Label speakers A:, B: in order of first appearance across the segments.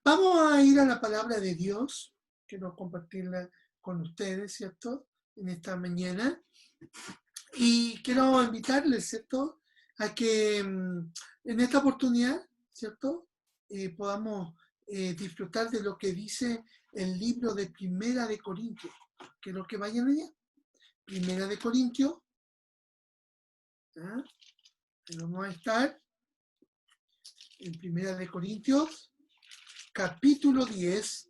A: Vamos a ir a la palabra de Dios. Quiero compartirla con ustedes, ¿cierto? En esta mañana. Y quiero invitarles, ¿cierto? A que en esta oportunidad, ¿cierto? Podamos disfrutar de lo que dice el libro de Primera de Corintios. Quiero que vayan allá. Primera de Corintios. ¿Ah? Ahí vamos a estar en Primera de Corintios, capítulo 10,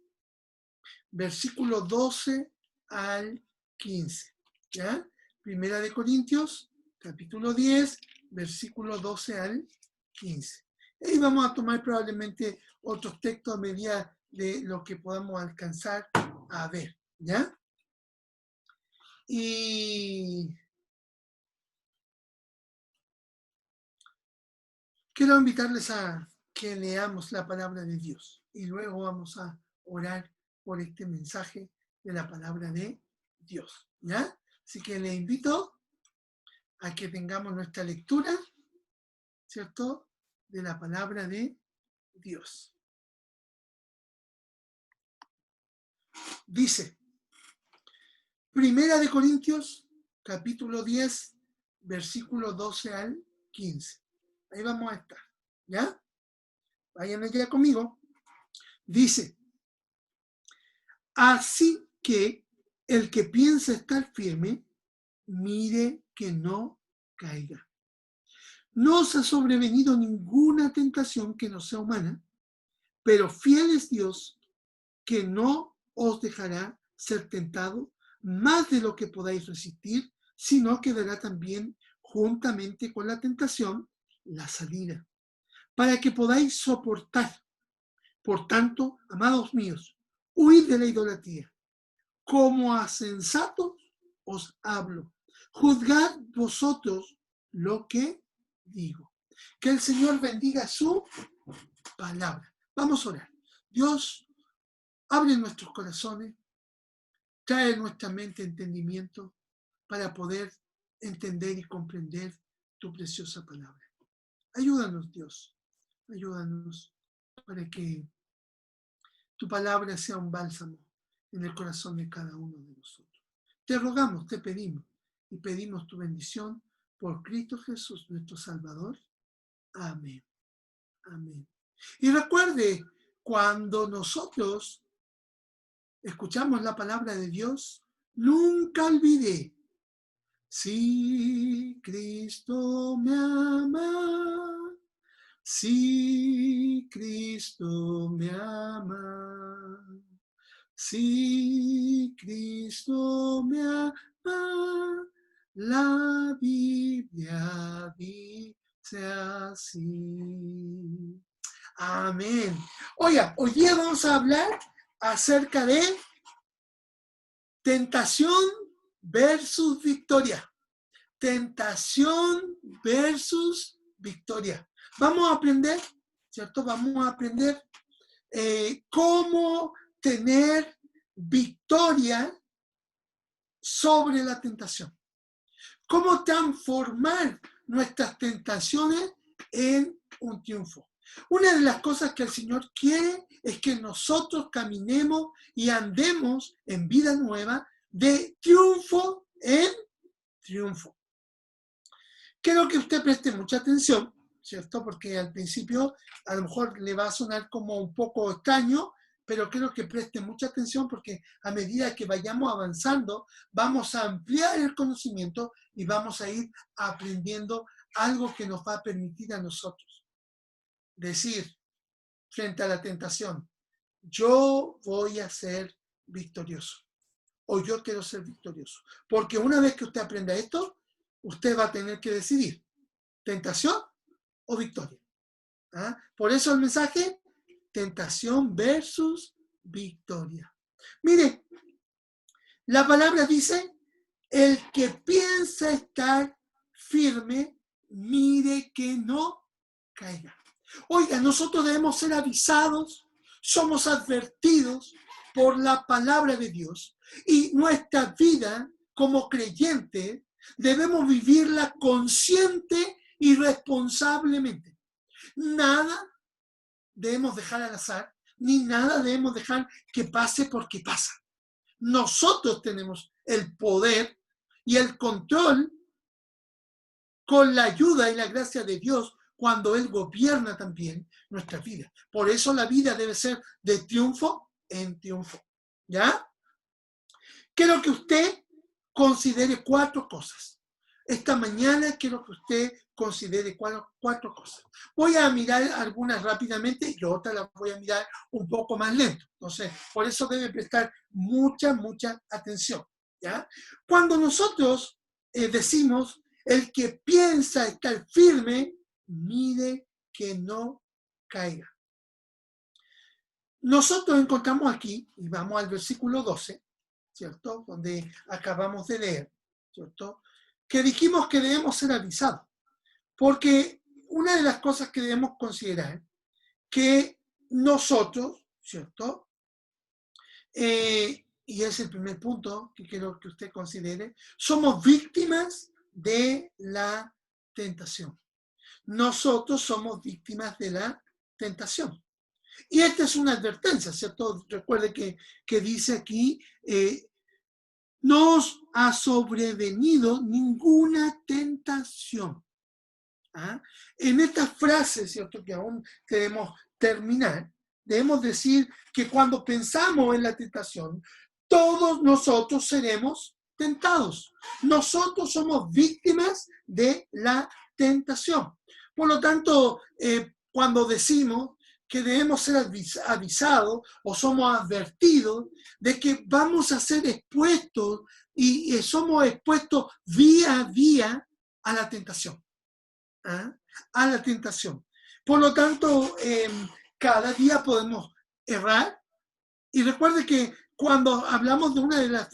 A: versículo 12 al 15. ¿Ya? Primera de Corintios, capítulo 10, versículo 12 al 15. Y vamos a tomar probablemente otros textos a medida de lo que podamos alcanzar a ver. ¿Ya? Y quiero invitarles a que leamos la palabra de Dios y luego vamos a orar por este mensaje de la palabra de Dios. ¿Ya? Así que les invito a que tengamos nuestra lectura, ¿cierto?, de la palabra de Dios. Dice, Primera de Corintios, capítulo 10, versículo 12 al 15. Ahí vamos a estar, ¿ya? Vayan allá conmigo. Dice, así que el que piensa estar firme, mire que no caiga. No os ha sobrevenido ninguna tentación que no sea humana, pero fiel es Dios, que no os dejará ser tentado más de lo que podáis resistir, sino que dará también juntamente con la tentación la salida, para que podáis soportar. Por tanto, amados míos, huid de la idolatría. Como a sensatos os hablo. Juzgad vosotros lo que digo. Que el Señor bendiga su palabra. Vamos a orar. Dios, abre nuestros corazones, trae a nuestra mente entendimiento para poder entender y comprender tu preciosa palabra. Ayúdanos, Dios. Ayúdanos para que tu palabra sea un bálsamo en el corazón de cada uno de nosotros. Te rogamos, te pedimos y pedimos tu bendición por Cristo Jesús, nuestro Salvador. Amén. Amén. Y recuerde, cuando nosotros escuchamos la palabra de Dios, nunca olvide, si Cristo me ama, si Cristo me ama, si Cristo me ama, la Biblia dice así. Amén. Oiga, hoy día vamos a hablar acerca de tentación versus victoria. Tentación versus victoria. Vamos a aprender, ¿cierto? Vamos a aprender cómo tener victoria sobre la tentación. Cómo transformar nuestras tentaciones en un triunfo. Una de las cosas que el Señor quiere es que nosotros caminemos y andemos en vida nueva de triunfo en triunfo. Quiero que usted preste mucha atención, ¿cierto? Porque al principio a lo mejor le va a sonar como un poco extraño, pero quiero que preste mucha atención porque a medida que vayamos avanzando, vamos a ampliar el conocimiento y vamos a ir aprendiendo algo que nos va a permitir a nosotros decir frente a la tentación, yo voy a ser victorioso o yo quiero ser victorioso. Porque una vez que usted aprenda esto, usted va a tener que decidir tentación o victoria. ¿Ah? Por eso el mensaje, tentación versus victoria. Mire, la palabra dice, el que piensa estar firme, mire que no caiga. Oiga, nosotros debemos ser avisados, somos advertidos por la palabra de Dios y nuestra vida como creyente debemos vivirla consciente y responsablemente. Nada debemos dejar al azar, ni nada debemos dejar que pase porque pasa. Nosotros tenemos el poder y el control con la ayuda y la gracia de Dios cuando Él gobierna también nuestra vida. Por eso la vida debe ser de triunfo en triunfo. ¿Ya? Quiero que usted considere 4 cosas. Esta mañana quiero que usted considere 4 cosas. Voy a mirar algunas rápidamente y otras las voy a mirar un poco más lento. Entonces, por eso debe prestar mucha atención. ¿Ya? Cuando nosotros decimos, el que piensa estar firme, mire que no caiga. Nosotros encontramos aquí, y vamos al versículo 12, ¿cierto? Donde acabamos de leer, ¿cierto? Que dijimos que debemos ser avisados. Porque una de las cosas que debemos considerar, que nosotros, ¿cierto? Y es el primer punto que quiero que usted considere, somos víctimas de la tentación. Nosotros somos víctimas de la tentación. Y esta es una advertencia, ¿cierto? Recuerde que dice aquí, no os ha sobrevenido ninguna tentación. ¿Ah? En esta frase, ¿cierto? Que aún debemos terminar, debemos decir que cuando pensamos en la tentación, todos nosotros seremos tentados. Nosotros somos víctimas de la tentación. Por lo tanto, cuando decimos que debemos ser avisados o somos advertidos de que vamos a ser expuestos y somos expuestos día a día a la tentación. ¿Ah? A la tentación. Por lo tanto, cada día podemos errar. Y recuerde que cuando hablamos de una de las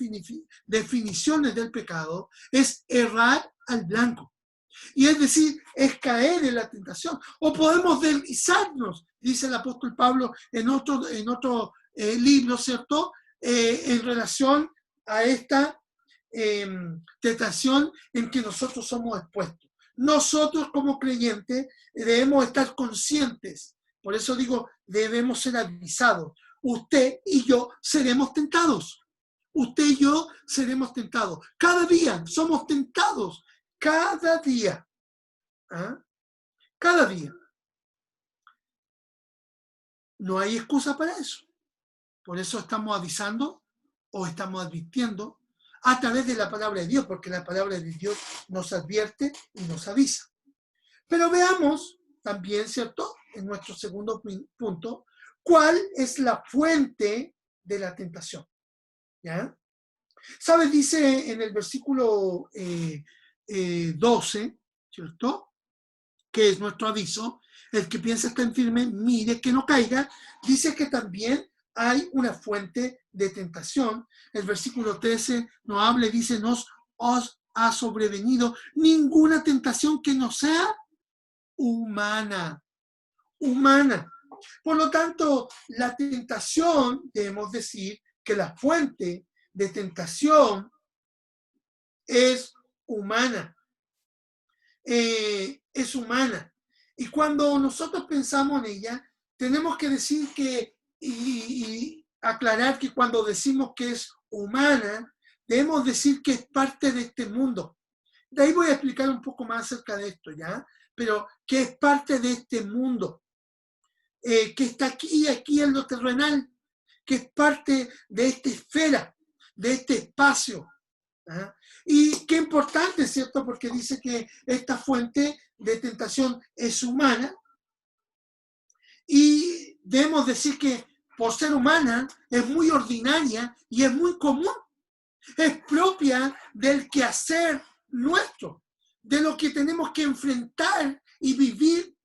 A: definiciones del pecado, es errar al blanco. Y es decir, es caer en la tentación. O podemos deslizarnos, dice el apóstol Pablo en otro libro, ¿cierto? En relación a esta tentación en que nosotros somos expuestos. Nosotros como creyentes debemos estar conscientes. Por eso digo, debemos ser avisados. Usted y yo seremos tentados. Usted y yo seremos tentados. Cada día somos tentados. Cada día. ¿Ah? Cada día. No hay excusa para eso. Por eso estamos avisando o estamos advirtiendo a través de la palabra de Dios, porque la palabra de Dios nos advierte y nos avisa. Pero veamos también, ¿cierto? En nuestro segundo punto, ¿cuál es la fuente de la tentación? ¿Ya? ¿Sabes? Dice en el versículo 12, ¿cierto? Que es nuestro aviso, el que piensa estar firme, mire que no caiga. Dice que también hay una fuente de tentación. El versículo 13 nos habla y dice, no os ha sobrevenido ninguna tentación que no sea humana. Por lo tanto, la tentación, debemos decir que la fuente de tentación es humana. Es humana. Y cuando nosotros pensamos en ella, tenemos que decir que, y aclarar que cuando decimos que es humana, debemos decir que es parte de este mundo. De ahí voy a explicar un poco más acerca de esto, ¿ya? Pero que es parte de este mundo, que está aquí en lo terrenal, que es parte de esta esfera, de este espacio. ¿Ah? Y qué importante, ¿cierto? Porque dice que esta fuente de tentación es humana y debemos decir que por ser humana es muy ordinaria y es muy común. Es propia del quehacer nuestro, de lo que tenemos que enfrentar y vivir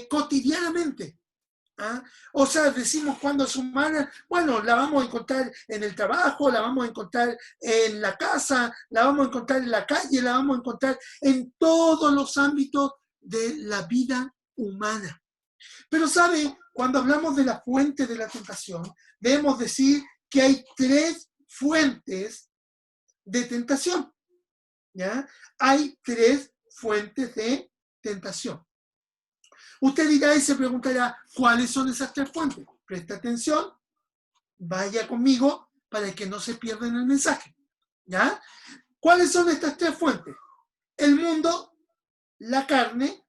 A: cotidianamente. ¿Ah? O sea, decimos cuando es humana, bueno, la vamos a encontrar en el trabajo, la vamos a encontrar en la casa, la vamos a encontrar en la calle, la vamos a encontrar en todos los ámbitos de la vida humana. Pero, ¿sabe? Cuando hablamos de la fuente de la tentación, debemos decir que hay 3 fuentes de tentación. ¿Ya? Hay 3 fuentes de tentación. Usted dirá y se preguntará, ¿cuáles son esas 3 fuentes? presta atención, vaya conmigo para que no se pierdan el mensaje. ¿Ya? ¿Cuáles son estas tres fuentes? El mundo, la carne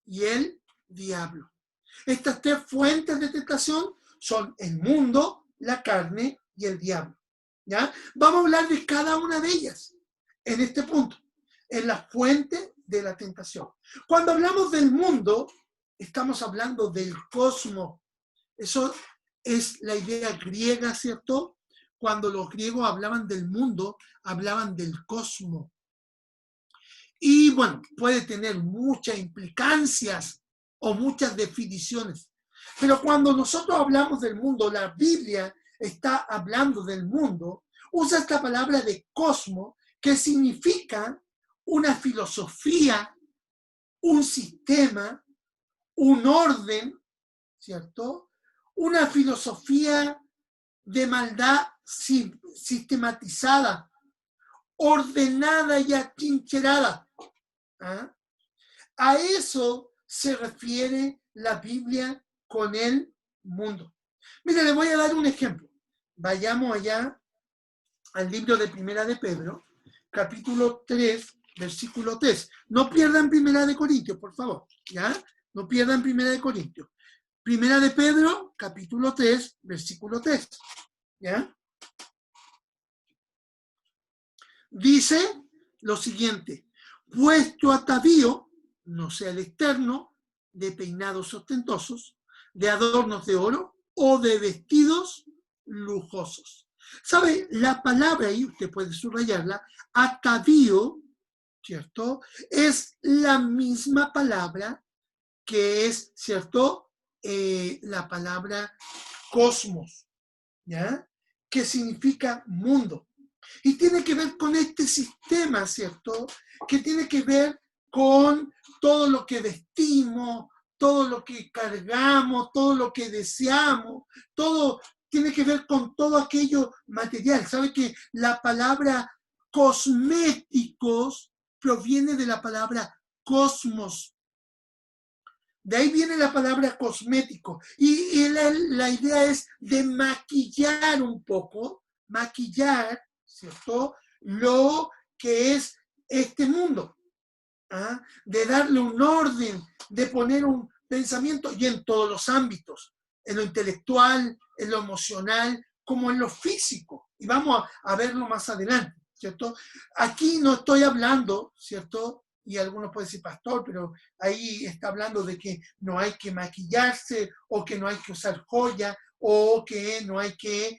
A: y el diablo. Estas tres fuentes de tentación son el mundo, la carne y el diablo. ¿Ya? Vamos a hablar de cada una de ellas en este punto, en la fuente de la tentación. Cuando hablamos del mundo, estamos hablando del cosmos. Eso es la idea griega, ¿cierto? Cuando los griegos hablaban del mundo, hablaban del cosmos. Y bueno, puede tener muchas implicancias o muchas definiciones. Pero cuando nosotros hablamos del mundo, la Biblia está hablando del mundo, usa esta palabra de cosmos, que significa una filosofía, un sistema, un orden, ¿cierto? Una filosofía de maldad sistematizada, ordenada y atrincherada. ¿Ah? A eso se refiere la Biblia con el mundo. Mira, le voy a dar un ejemplo. Vayamos allá al libro de Primera de Pedro, capítulo 3, versículo 3. No pierdan Primera de Corintios, por favor. ¿Ya? No pierdan Primera de Corintios. Primera de Pedro, capítulo 3, versículo 3. ¿Ya? Dice lo siguiente: vuestro atavío no sea el externo, de peinados ostentosos, de adornos de oro o de vestidos lujosos. ¿Sabe? La palabra ahí, usted puede subrayarla, atavío, ¿cierto? Es la misma palabra que es, ¿cierto? La palabra cosmos, ¿ya? Que significa mundo. Y tiene que ver con este sistema, ¿cierto? Que tiene que ver con todo lo que vestimos, todo lo que cargamos, todo lo que deseamos, todo tiene que ver con todo aquello material. ¿Sabe que la palabra cosméticos proviene de la palabra cosmos? De ahí viene la palabra cosmético. Y la idea es de maquillar un poco, maquillar, ¿cierto? Lo que es este mundo. ¿Ah? De darle un orden, de poner un pensamiento, y en todos los ámbitos, en lo intelectual, en lo emocional, como en lo físico. Y vamos a verlo más adelante, ¿cierto? Aquí no estoy hablando, ¿cierto? Y algunos pueden decir, pastor, pero ahí está hablando de que no hay que maquillarse, o que no hay que usar joya, o que no hay que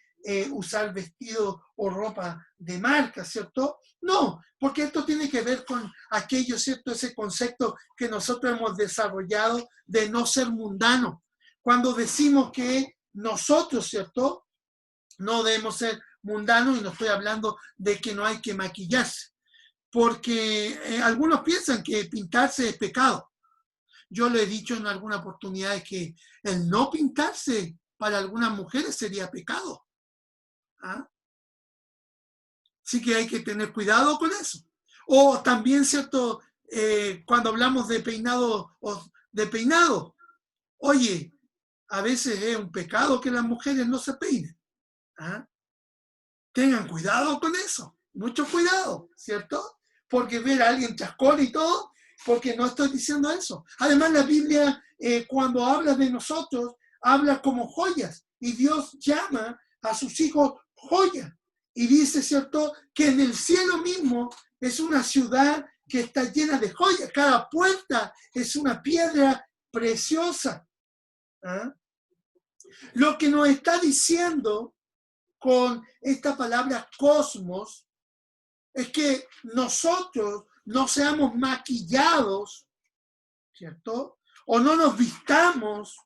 A: usar vestido o ropa de marca, ¿cierto? No, porque esto tiene que ver con aquello, ¿cierto? Ese concepto que nosotros hemos desarrollado de no ser mundano. Cuando decimos que nosotros, ¿cierto? No debemos ser mundanos, y no estoy hablando de que no hay que maquillarse, porque algunos piensan que pintarse es pecado. Yo le he dicho en alguna oportunidad que el no pintarse para algunas mujeres sería pecado. ¿Ah? Así que hay que tener cuidado con eso. O también, ¿cierto? Cuando hablamos de peinado, oye, a veces es un pecado que las mujeres no se peinen. ¿Ah? Tengan cuidado con eso, mucho cuidado, ¿cierto? Porque ver a alguien chascón y todo, porque no estoy diciendo eso. Además, la Biblia, cuando habla de nosotros, habla como joyas, y Dios llama a sus hijos joyas. Y dice, ¿cierto?, que en el cielo mismo es una ciudad que está llena de joyas. Cada puerta es una piedra preciosa. ¿Ah? Lo que nos está diciendo con esta palabra cosmos es que nosotros no seamos maquillados, ¿cierto? O no nos vistamos,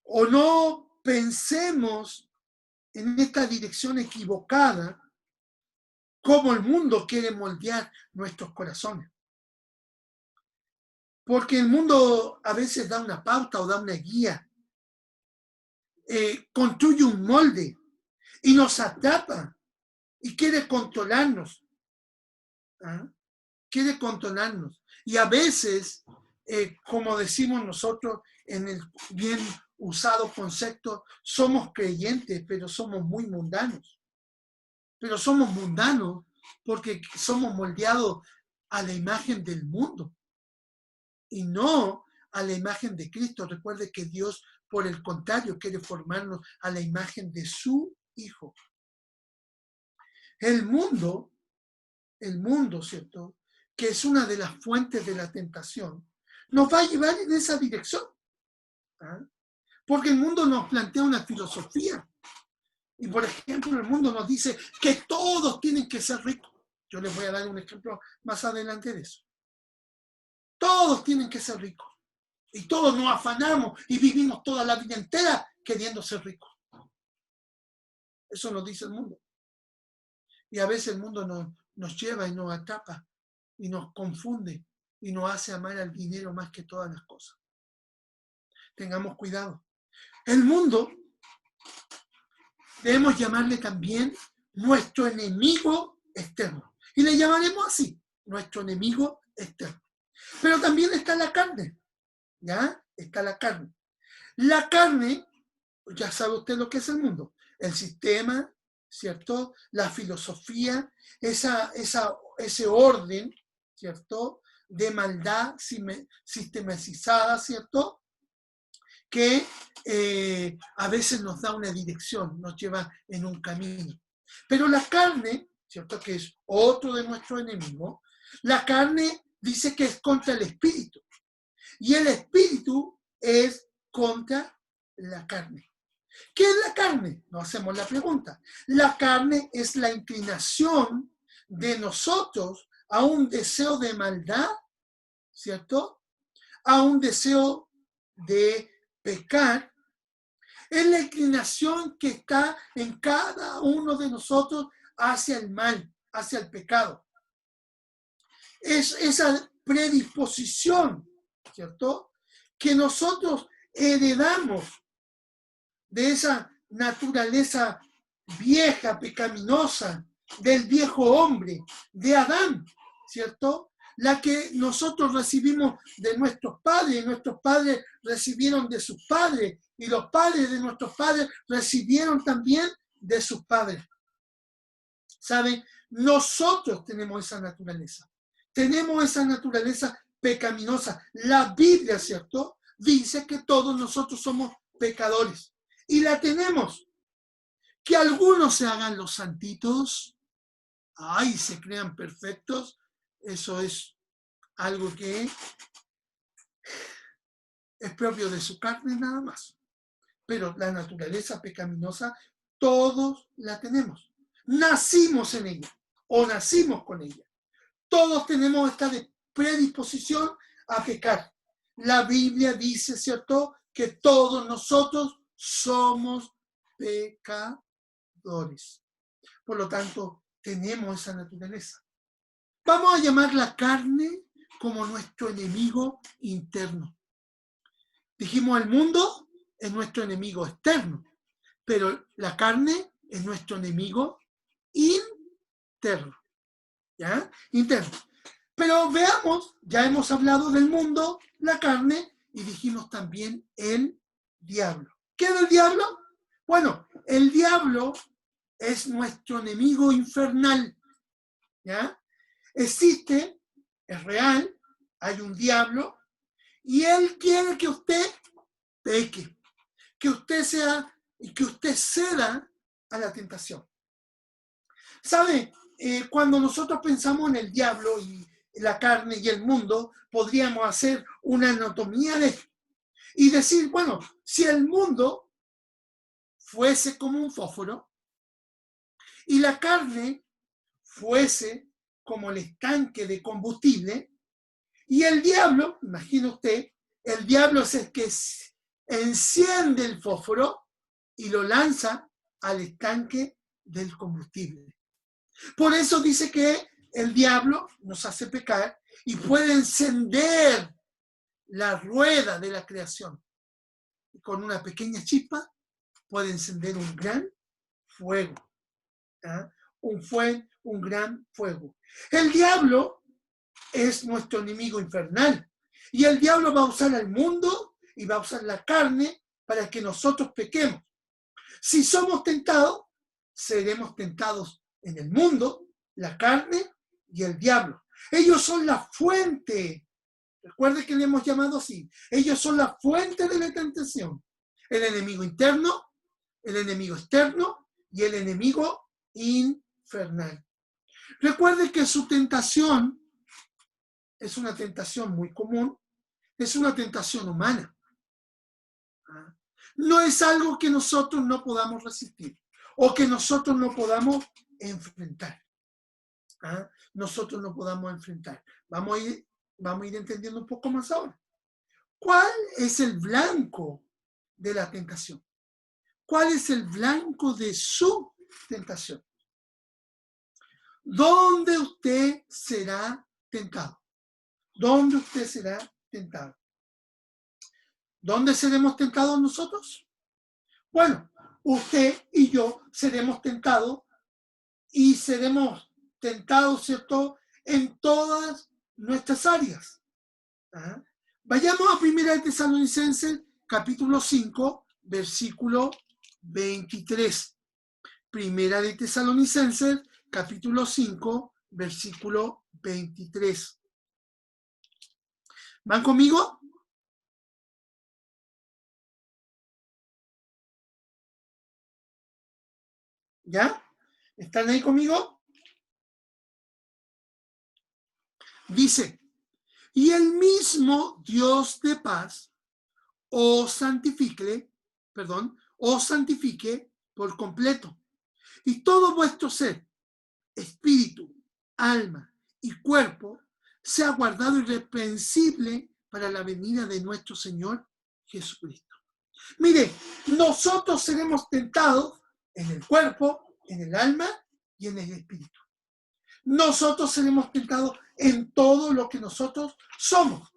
A: o no pensemos en esta dirección equivocada, como el mundo quiere moldear nuestros corazones. Porque el mundo a veces da una pauta o da una guía, construye un molde y nos atrapa y quiere controlarnos. ¿Ah? Quiere controlarnos. Y a veces, como decimos nosotros en el bien usado conceptos, somos creyentes, pero somos muy mundanos. Pero somos mundanos porque somos moldeados a la imagen del mundo y no a la imagen de Cristo. Recuerde que Dios, por el contrario, quiere formarnos a la imagen de su Hijo. El mundo, ¿cierto?, que es una de las fuentes de la tentación, nos va a llevar en esa dirección. ¿Ah? Porque el mundo nos plantea una filosofía. Y, por ejemplo, el mundo nos dice que todos tienen que ser ricos. Yo les voy a dar un ejemplo más adelante de eso. Todos tienen que ser ricos. Y todos nos afanamos y vivimos toda la vida entera queriendo ser ricos. Eso nos dice el mundo. Y a veces el mundo nos lleva y nos atrapa y nos confunde y nos hace amar al dinero más que todas las cosas. Tengamos cuidado. El mundo debemos llamarle también nuestro enemigo externo. Y le llamaremos así, nuestro enemigo externo. Pero también está la carne, ¿ya? Está la carne. La carne, ya sabe usted lo que es el mundo. El sistema, ¿cierto? La filosofía, ese orden, ¿cierto?, de maldad sistematizada, ¿cierto?, que a veces nos da una dirección, nos lleva en un camino. Pero la carne, ¿cierto?, que es otro de nuestros enemigos, la carne dice que es contra el espíritu. Y el espíritu es contra la carne. ¿Qué es la carne? Nos hacemos la pregunta. La carne es la inclinación de nosotros a un deseo de maldad, ¿cierto?, a un deseo de pecar. Es la inclinación que está en cada uno de nosotros hacia el mal, hacia el pecado. Es esa predisposición, ¿cierto?, que nosotros heredamos de esa naturaleza vieja, pecaminosa, del viejo hombre, de Adán, ¿cierto?, la que nosotros recibimos de nuestros padres, y nuestros padres recibieron de sus padres, y los padres de nuestros padres recibieron también de sus padres. ¿Saben? Nosotros tenemos esa naturaleza. Tenemos esa naturaleza pecaminosa. La Biblia, ¿cierto?, dice que todos nosotros somos pecadores. Y la tenemos. Que algunos se hagan los santitos, ay, se crean perfectos, eso es algo que es propio de su carne nada más. Pero la naturaleza pecaminosa, todos la tenemos. Nacimos en ella o nacimos con ella. Todos tenemos esta predisposición a pecar. La Biblia dice, ¿cierto?, que todos nosotros somos pecadores. Por lo tanto, tenemos esa naturaleza. Vamos a llamar la carne como nuestro enemigo interno. Dijimos, el mundo es nuestro enemigo externo, pero la carne es nuestro enemigo interno. ¿Ya? Interno. Pero veamos, ya hemos hablado del mundo, la carne, y dijimos también el diablo. ¿Qué es el diablo? Bueno, el diablo es nuestro enemigo infernal. ¿Ya? Existe, es real, hay un diablo, y él quiere que usted peque, que usted ceda a la tentación. ¿Sabe? Cuando nosotros pensamos en el diablo y la carne y el mundo, podríamos hacer una anatomía y decir, bueno, si el mundo fuese como un fósforo y la carne fuese como el estanque de combustible, y el diablo, imagine usted, el diablo es el que enciende el fósforo y lo lanza al estanque del combustible. Por eso dice que el diablo nos hace pecar y puede encender la rueda de la creación. Y con una pequeña chispa puede encender un gran fuego. ¿Ah? Un gran fuego. El diablo es nuestro enemigo infernal. Y el diablo va a usar al mundo y va a usar la carne para que nosotros pequemos. Si somos tentados, seremos tentados en el mundo, la carne y el diablo. Ellos son la fuente. Recuerde que le hemos llamado así. Ellos son la fuente de la tentación. El enemigo interno, el enemigo externo y el enemigo infernal. Recuerde que su tentación es una tentación muy común, es una tentación humana. No es algo que nosotros no podamos resistir o que nosotros no podamos enfrentar. Nosotros no podamos enfrentar. Vamos a ir entendiendo un poco más ahora. ¿Cuál es el blanco de la tentación? ¿Cuál es el blanco de su tentación? ¿Dónde usted será tentado? ¿Dónde usted será tentado? ¿Dónde seremos tentados nosotros? Bueno, usted y yo seremos tentados y seremos tentados, ¿cierto?, en todas nuestras áreas. Vayamos a 1 Tesalonicenses, capítulo 5, versículo 23. 1 Tesalonicenses, capítulo 5, versículo 23. ¿Van conmigo? ¿Ya? ¿Están ahí conmigo? Dice, y el mismo Dios de paz os santifique por completo, y todo vuestro ser, espíritu, alma y cuerpo sea guardado irreprensible para la venida de nuestro Señor Jesucristo. Mire, nosotros seremos tentados en el cuerpo, en el alma y en el espíritu. Nosotros seremos tentados en todo lo que nosotros somos.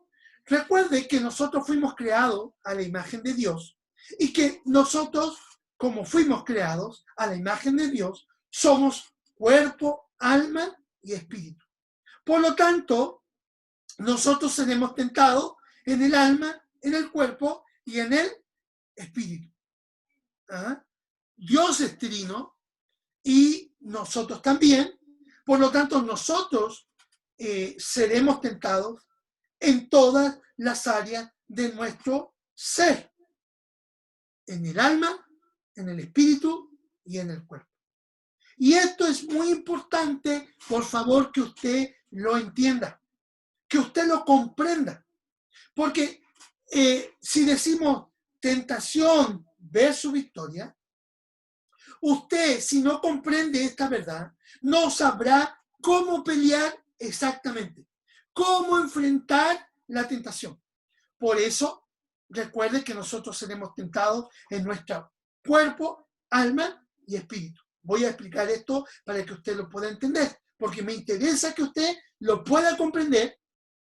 A: Recuerde que nosotros fuimos creados a la imagen de Dios y que nosotros, como fuimos creados a la imagen de Dios, somos cuerpo, alma y espíritu. Por lo tanto, nosotros seremos tentados en el alma, en el cuerpo y en el espíritu. Dios es trino y nosotros también. Por lo tanto, nosotros seremos tentados en todas las áreas de nuestro ser. En el alma, en el espíritu y en el cuerpo. Y esto es muy importante, por favor, que usted lo entienda, que usted lo comprenda. Porque si decimos tentación versus victoria, usted, si no comprende esta verdad, no sabrá cómo pelear exactamente, cómo enfrentar la tentación. Por eso, recuerde que nosotros seremos tentados en nuestro cuerpo, alma y espíritu. Voy a explicar esto para que usted lo pueda entender, porque me interesa que usted lo pueda comprender,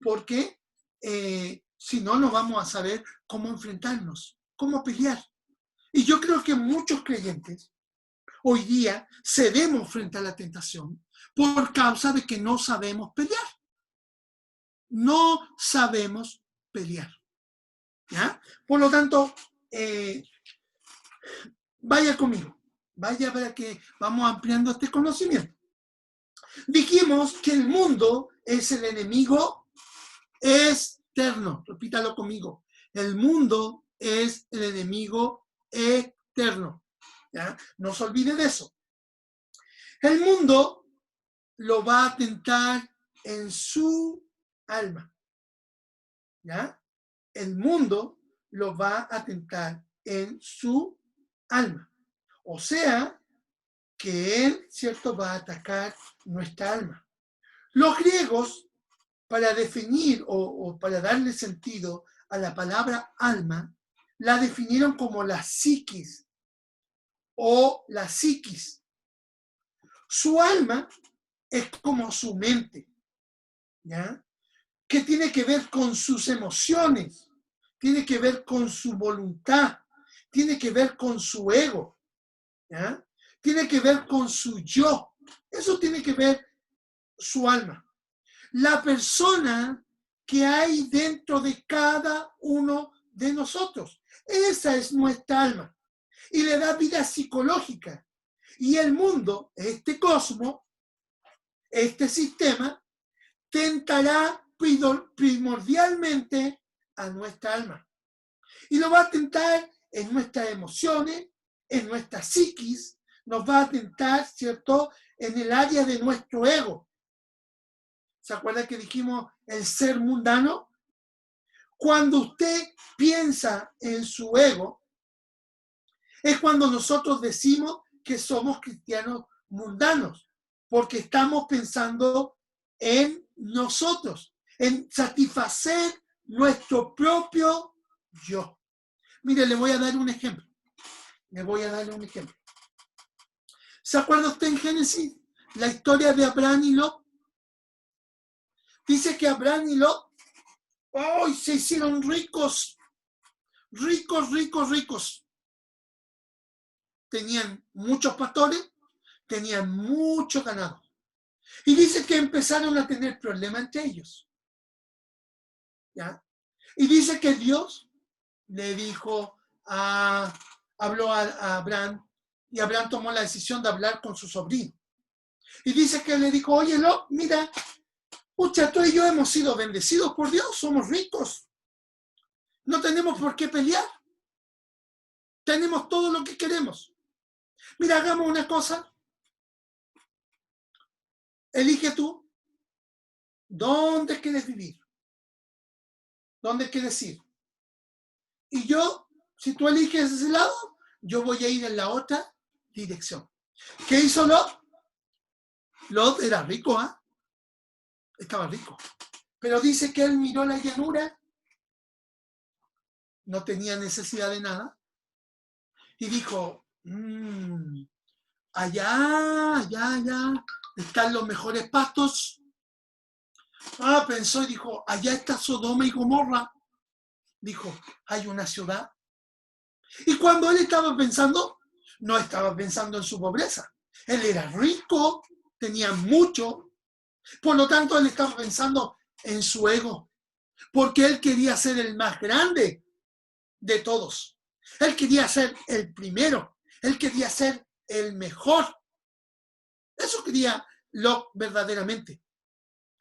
A: porque si no, no vamos a saber cómo enfrentarnos, cómo pelear. Y yo creo que muchos creyentes hoy día cedemos frente a la tentación por causa de que no sabemos pelear. No sabemos pelear. ¿Ya? Por lo tanto, vaya conmigo. Vaya para que vamos ampliando este conocimiento. Dijimos que el mundo es el enemigo externo. Repítalo conmigo. El mundo es el enemigo externo. ¿Ya? No se olvide de eso. El mundo lo va a tentar en su alma. ¿Ya? El mundo lo va a tentar en su alma. O sea, que él, ¿cierto?, va a atacar nuestra alma. Los griegos, para definir o para darle sentido a la palabra alma, la definieron como la psiquis o la psiquis. Su alma es como su mente, ¿ya? Que tiene que ver con sus emociones, tiene que ver con su voluntad, tiene que ver con su ego, ¿ya? Tiene que ver con su yo. Eso tiene que ver su alma. La persona que hay dentro de cada uno de nosotros. Esa es nuestra alma. Y le da vida psicológica. Y el mundo, este cosmos, este sistema, tentará primordialmente a nuestra alma. Y lo va a tentar en nuestras emociones, en nuestra psiquis, nos va a tentar, ¿cierto?, en el área de nuestro ego. ¿Se acuerda que dijimos el ser mundano? Cuando usted piensa en su ego, es cuando nosotros decimos que somos cristianos mundanos, porque estamos pensando en nosotros, en satisfacer nuestro propio yo. Mire, le voy a dar un ejemplo. ¿Se acuerda usted en Génesis la historia de Abraham y Lot? Dice que Abraham y Lot hoy se hicieron ricos. Tenían muchos pastores, tenían mucho ganado. Y dice que empezaron a tener problemas entre ellos. ¿Ya? Y dice que Dios le dijo, habló a Abraham, y Abraham tomó la decisión de hablar con su sobrino. Y dice que le dijo, oye, Lot, mira, pucha, tú y yo hemos sido bendecidos por Dios, somos ricos. No tenemos por qué pelear. Tenemos todo lo que queremos. Mira, hagamos una cosa. Elige tú. ¿Dónde quieres vivir? ¿Dónde quieres ir? Y yo, si tú eliges ese lado, yo voy a ir en la otra dirección. ¿Qué hizo Lot? Lot era rico, ¿ah? Estaba rico. Pero dice que él miró la llanura, no tenía necesidad de nada, y dijo, allá, están los mejores pastos. Pensó y dijo, allá está Sodoma y Gomorra. Dijo, hay una ciudad. Y cuando él estaba pensando, no estaba pensando en su pobreza. Él era rico, tenía mucho. Por lo tanto, él estaba pensando en su ego, porque él quería ser el más grande de todos. Él quería ser el primero. Él quería ser el mejor. Eso quería Lot verdaderamente.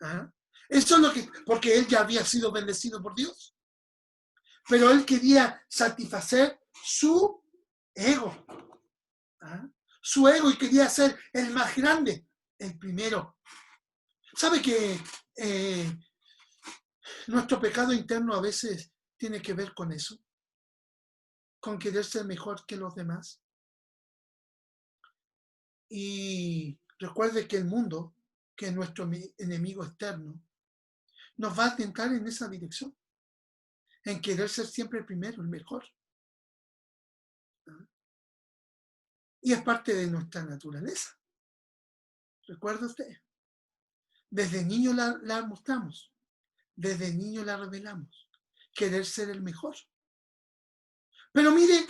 A: ¿Ah? Eso es lo que, porque él ya había sido bendecido por Dios. Pero él quería satisfacer su ego. ¿Ah? Su ego, y quería ser el más grande, el primero. ¿Sabe que nuestro pecado interno a veces tiene que ver con eso? Con querer ser mejor que los demás. Y recuerde que el mundo, que es nuestro enemigo externo, nos va a tentar en esa dirección, en querer ser siempre el primero, el mejor. Y es parte de nuestra naturaleza. ¿Recuerda usted? Desde niño la mostramos, desde niño la revelamos, querer ser el mejor. Pero mire,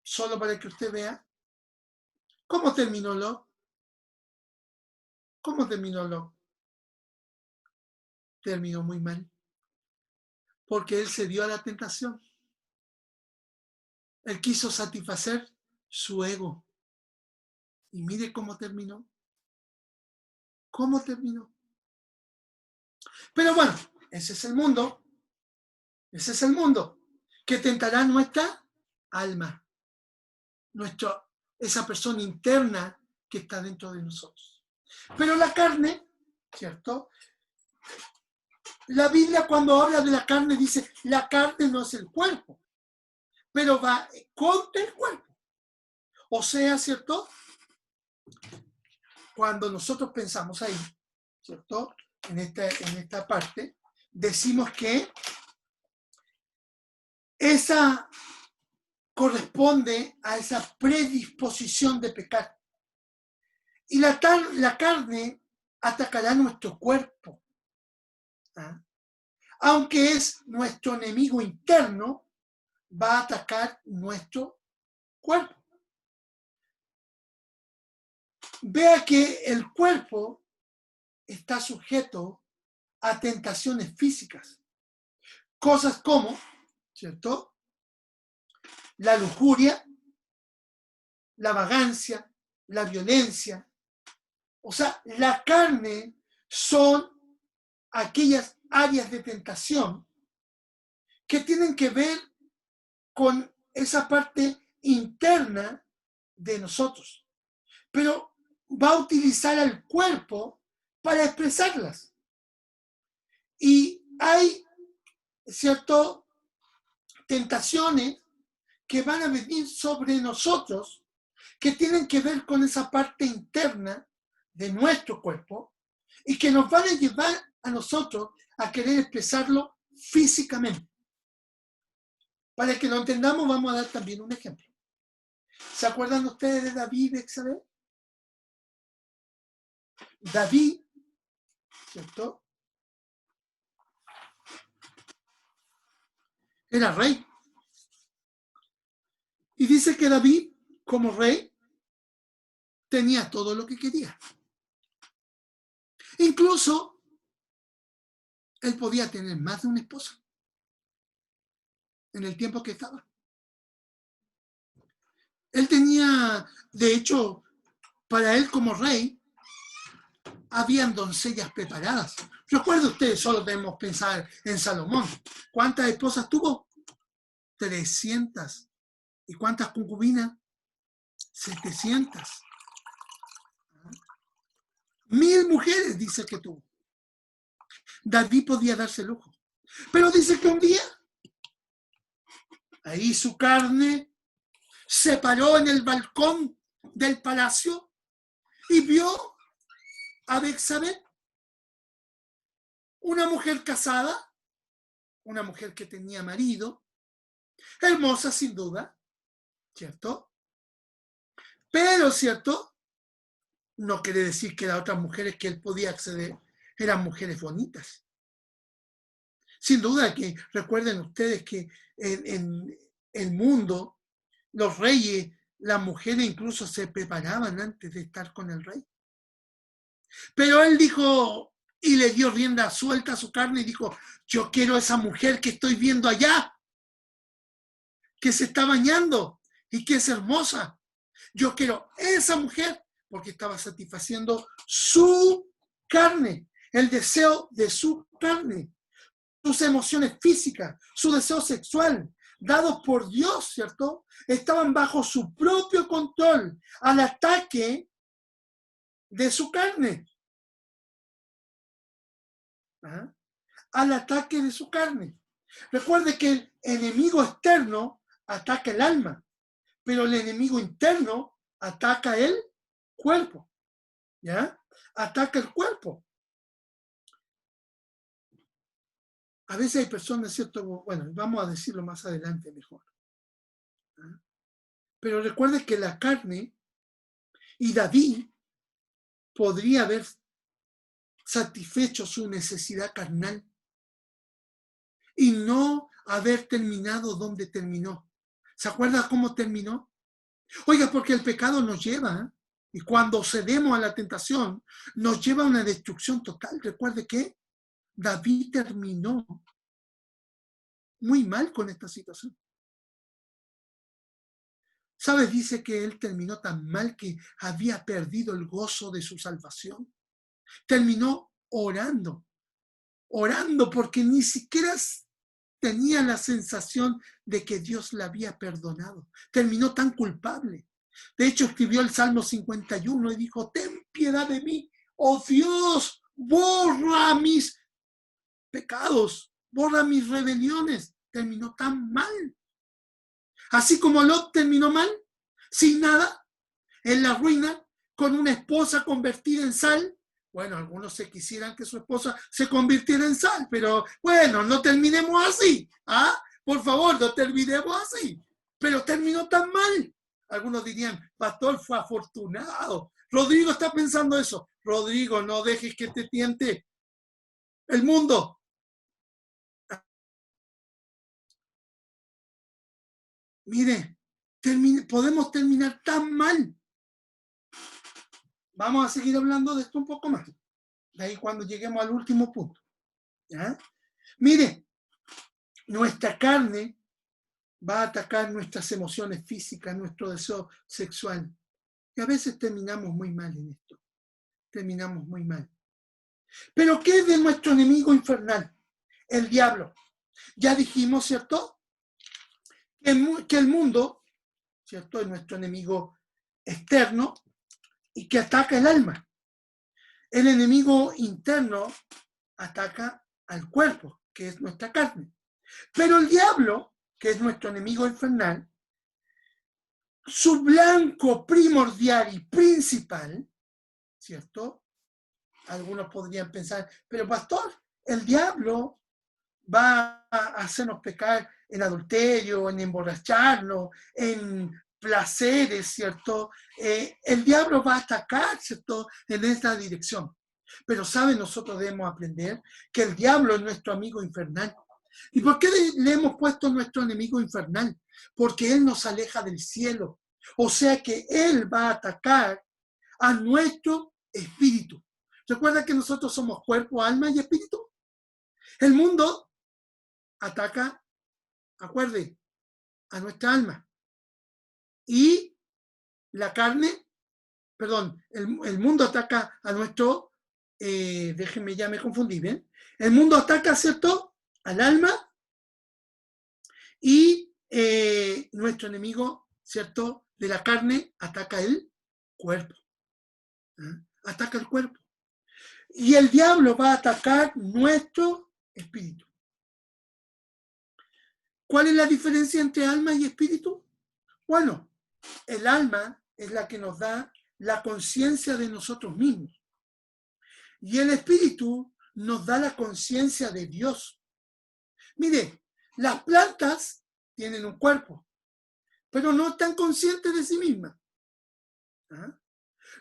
A: solo para que usted vea, ¿cómo terminó Lot? ¿Cómo terminó Lot? Terminó muy mal, porque él se dio a la tentación. Él quiso satisfacer su ego. Y mire cómo terminó. ¿Cómo terminó? Pero bueno, ese es el mundo. Ese es el mundo que tentará nuestra alma, esa persona interna que está dentro de nosotros. Pero la carne, ¿cierto? La Biblia cuando habla de la carne dice, la carne no es el cuerpo, pero va contra el cuerpo. O sea, ¿cierto? Cuando nosotros pensamos ahí, ¿cierto? En esta parte, decimos que esa corresponde a esa predisposición de pecar. Y la carne atacará nuestro cuerpo. ¿Ah? Aunque es nuestro enemigo interno, va a atacar nuestro cuerpo. Vea que el cuerpo está sujeto a tentaciones físicas. Cosas como, ¿cierto? la lujuria, la vagancia, la violencia. O sea, la carne son aquellas áreas de tentación que tienen que ver con esa parte interna de nosotros. Pero va a utilizar al cuerpo para expresarlas. Y hay, ¿cierto?, tentaciones que van a venir sobre nosotros que tienen que ver con esa parte interna de nuestro cuerpo y que nos van a llevar a nosotros a querer expresarlo físicamente. Para que lo entendamos, vamos a dar también un ejemplo. ¿Se acuerdan ustedes de David y Betsabé? David, ¿cierto?, era rey. Y dice que David, como rey, tenía todo lo que quería. Incluso, él podía tener más de una esposa en el tiempo que estaba. Él tenía, de hecho, para él como rey, habían doncellas preparadas. Recuerden ustedes, solo debemos pensar en Salomón. ¿Cuántas esposas tuvo? 300. ¿Y cuántas concubinas? 700. 1000 mujeres dice que tuvo. David podía darse lujo. Pero dice que un día, ahí su carne se paró en el balcón del palacio y vio a Betsabé, una mujer casada, una mujer que tenía marido, hermosa sin duda, ¿cierto? Pero, ¿cierto?, no quiere decir que las otras mujeres que él podía acceder eran mujeres bonitas. Sin duda que recuerden ustedes que en el mundo, los reyes, las mujeres incluso se preparaban antes de estar con el rey. Pero él dijo, y le dio rienda suelta a su carne y dijo, yo quiero esa mujer que estoy viendo allá, que se está bañando y que es hermosa. Yo quiero esa mujer, porque estaba satisfaciendo su carne, el deseo de su carne, sus emociones físicas, su deseo sexual, dados por Dios, ¿cierto? Estaban bajo su propio control al ataque de su carne. ¿Ah? Al ataque de su carne. Recuerde que el enemigo externo ataca el alma, pero el enemigo interno ataca el cuerpo. ¿Ya? Ataca el cuerpo. A veces hay personas, ¿cierto? Bueno, vamos a decirlo más adelante mejor. ¿Ah? Pero recuerde que la carne y David podría haber satisfecho su necesidad carnal y no haber terminado donde terminó. ¿Se acuerda cómo terminó? Oiga, porque el pecado nos lleva, y cuando cedemos a la tentación, nos lleva a una destrucción total. Recuerde que David terminó muy mal con esta situación. ¿Sabes? Dice que él terminó tan mal que había perdido el gozo de su salvación. Terminó orando porque ni siquiera tenía la sensación de que Dios la había perdonado. Terminó tan culpable. De hecho, escribió el Salmo 51 y dijo, ten piedad de mí, oh Dios, borra mis pecados, borra mis rebeliones. Terminó tan mal. Así como Lot terminó mal, sin nada, en la ruina, con una esposa convertida en sal. Bueno, algunos se quisieran que su esposa se convirtiera en sal, pero bueno, no terminemos así. ¿Ah? Por favor, no terminemos así. Pero terminó tan mal. Algunos dirían, pastor, fue afortunado. Rodrigo está pensando eso. Rodrigo, no dejes que te tiente el mundo. Mire, podemos terminar tan mal. Vamos a seguir hablando de esto un poco más. De ahí cuando lleguemos al último punto. ¿Ya? Mire, nuestra carne va a atacar nuestras emociones físicas, nuestro deseo sexual. Y a veces terminamos muy mal en esto. Terminamos muy mal. Pero ¿qué es de nuestro enemigo infernal? El diablo. Ya dijimos, ¿cierto? Que el mundo, ¿cierto? Es nuestro enemigo externo y que ataca el alma. El enemigo interno ataca al cuerpo, que es nuestra carne. Pero el diablo, que es nuestro enemigo infernal, su blanco primordial y principal, ¿cierto? Algunos podrían pensar, pero pastor, el diablo va a hacernos pecar en adulterio, en emborracharnos, en placeres, ¿cierto? El diablo va a atacar, ¿cierto? En esta dirección. Pero, ¿saben? Nosotros debemos aprender que el diablo es nuestro amigo infernal. ¿Y por qué le hemos puesto nuestro enemigo infernal? Porque él nos aleja del cielo. O sea que él va a atacar a nuestro espíritu. ¿Recuerda que nosotros somos cuerpo, alma y espíritu? El mundo ataca, acuerde, a nuestra alma. Y la carne, perdón, el mundo ataca a nuestro, déjenme, ya me confundí, ¿bien? El mundo ataca, ¿cierto?, al alma y nuestro enemigo, ¿cierto?, de la carne ataca el cuerpo. ¿Eh? Ataca el cuerpo. Y el diablo va a atacar nuestro espíritu. ¿Cuál es la diferencia entre alma y espíritu? Bueno, el alma es la que nos da la conciencia de nosotros mismos. Y el espíritu nos da la conciencia de Dios. Mire, las plantas tienen un cuerpo, pero no están conscientes de sí mismas. ¿Ah?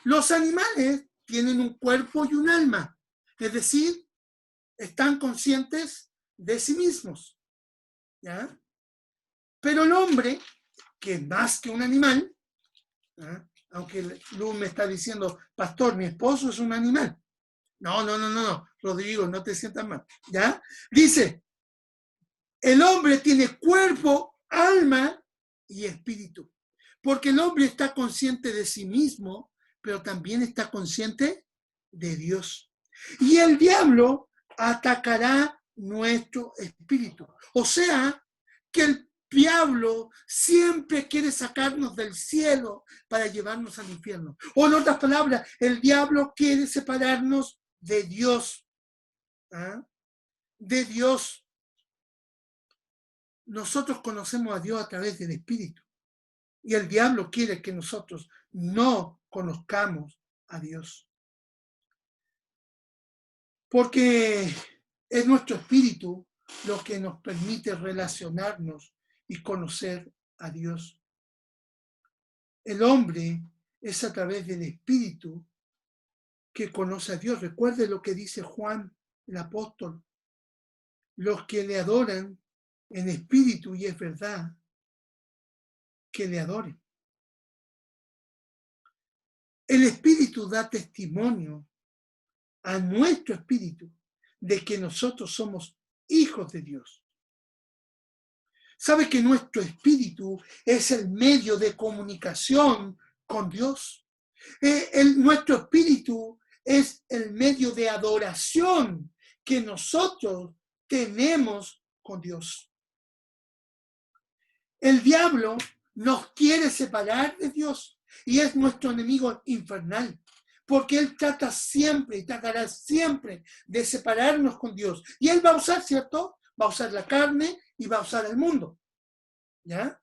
A: Los animales tienen un cuerpo y un alma, es decir, están conscientes de sí mismos. ¿Ya? Pero el hombre, que es más que un animal, ¿ah? Aunque Luz me está diciendo, pastor, mi esposo es un animal. No, Rodrigo, no te sientas mal. ¿Ya? Dice, el hombre tiene cuerpo, alma y espíritu. Porque el hombre está consciente de sí mismo, pero también está consciente de Dios. Y el diablo atacará nuestro espíritu. O sea, que el diablo siempre quiere sacarnos del cielo para llevarnos al infierno. O en otras palabras, el diablo quiere separarnos de Dios. ¿Ah? De Dios. Nosotros conocemos a Dios a través del Espíritu. Y el diablo quiere que nosotros no conozcamos a Dios. Porque es nuestro espíritu lo que nos permite relacionarnos y conocer a Dios. El hombre es a través del espíritu que conoce a Dios. Recuerde lo que dice Juan, el apóstol. Los que le adoran en espíritu y es verdad, que le adoren. El espíritu da testimonio a nuestro espíritu de que nosotros somos hijos de Dios. ¿Sabe que nuestro espíritu es el medio de comunicación con Dios? Nuestro espíritu es el medio de adoración que nosotros tenemos con Dios. El diablo nos quiere separar de Dios y es nuestro enemigo infernal, porque él trata siempre y tratará siempre de separarnos con Dios. Y él va a usar, ¿cierto? Va a usar la carne y va a usar el mundo. ¿Ya?